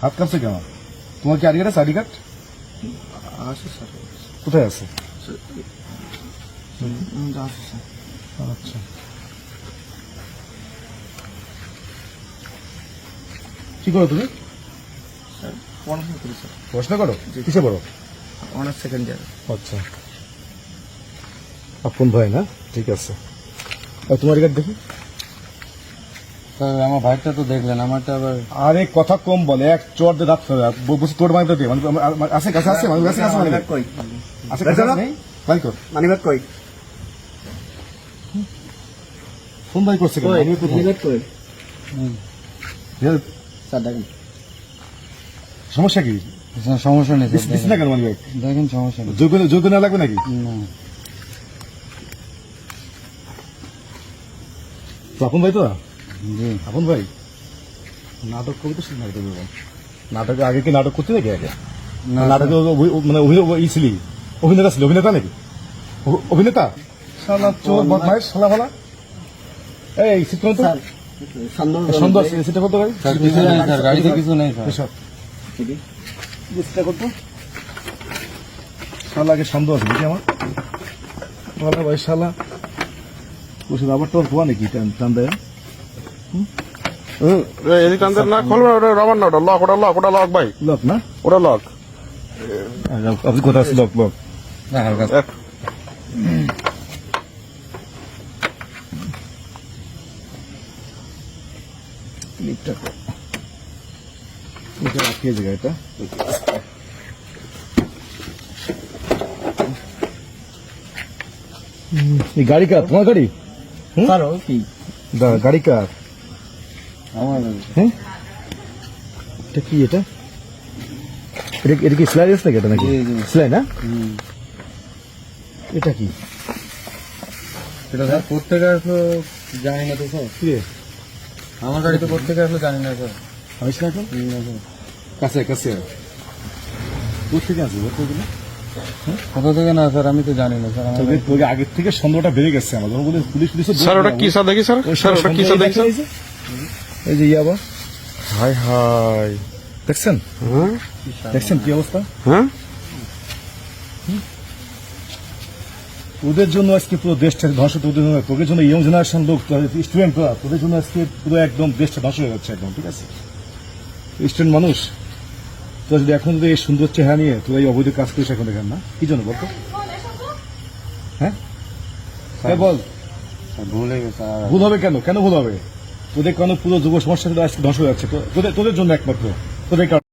হাত কাঁপছে কেন? তোমার কি আইডি কার্ড আছে? আইডি কার্ড আছে স্যার। কোথায় আছে? আছে স্যার। আচ্ছা, কি করো তুমি? স্যার পড়াশোনা করি স্যার। পড়াশোনা করো? কিসে পড়ো? Honours second year. আচ্ছা, আপন ভাই না? ঠিক আছে। আর তোমার আইডি কার্ড দেখি। স্যার আমার ভাইটা তো দেখলেন, আমারটা আবার আরে কথা কম বলে, এক চর দিয়ে দাঁত ফেলে বলছি তোর মাইক দিয়ে আছে কাছে আছে মানুষ কাছে আছে মানিব্যাগ কই? আছে কাছে নেই ভাই কর মানিব্যাগ কই? ফোন ভাই করছে কেন? আমি তো মানিব্যাগ কই? স্যার দেখেন। সমস্যা কি? সমস্যা নেই দিচ্ছি না কেন মানি ভাই? দেখেন, সমস্যা নেই। যোগ্য না লাগবে নাকি? না তো আপন ভাই তো? জি আপন ভাই নাটক করতে শুরু নাটক নাটকে আগে কি নাটক করতে নাকি? আগে নাটকে মানে ছিলি অভিনেতা ছিল? অভিনেতা নাকি? অভিনেতা? শালা চোর বদমাইশ শালা ভালা। এই সিট করো তো। সুন্দর সিটটা করতে ভাই। স্যার কিছু নেই স্যার, গাড়িতে কিছু নেই স্যার। এসব সিটটা করতো। শালা আগে সন্দেহ আছে দেখি আমার ভালো ভাই শালা ওষুধ আবার তোর ধোয়া নাকি টান দেয়? এদিকে টানতে না, খোলবে না, ওটা রবার না, ওটা লক, ওটা লক ভাই, লক না? ওটা লক। আপনি কোথায় আছে? লক লক না হালকা ক্লিপটা এটা রাখিয়ে জায়গা এটা এই গাড়ি কার? তোমার গাড়ি? স্যার ও কি গাড়ি কার? আমার হ্যাঁ এটা কি? এটা এটা কি সেলাই আছে নাকি? এটা নাকি জি, জি। সেলাই না? এটা কি? সেটা স্যার কোথেকে আসলো জানি না তো স্যার। কি রে? আমার গাড়িতে কোথেকে আসলো জানি না স্যার। আমি সেলাই এখন কাছে কাছে কোথা থেকে আসবে ওগুলো? কোথা থেকে না স্যার, আমি তো জানি না স্যার। আমার তোকে আগের থেকে সন্দেহটা বেড়ে গেছে আমার যখন বলি পুলিশ স্যার ওটা কি স্যার দেখি, স্যার স্যার ওটা কি স্যার দেখি স্যার? এই যে ইয়াবা হাই হাই, দেখছেন? হ্যাঁ দেখছেন কি অবস্থা? হ্যাঁ, ওদের জন্য আজকে পুরো দেশটা ধ্বংস। তোদের জন্য, তোদের জন্য ইয়ং জেনারেশন লোক স্টুডেন্ট, তোদের জন্য আজকে পুরো একদম দেশটা ধ্বংস হয়ে যাচ্ছে একদম। ঠিক আছে, স্টুডেন্ট মানুষ তো যদি এখন যদি এই সুন্দর চেহারা নিয়ে তোরা এই অবৈধ কাজ করিস এখন দেখেন না, কি জন্য বলতো? হ্যাঁ বল, ভুল হয়ে গেছে স্যার। ভুল হবে কেন? কেন ভুল হবে? তোদের কারণে পুরো যুব সমস্যা আজকে ধ্বংস হয়ে যাচ্ছে তোদের জন্য একমাত্র তোদের কারণে।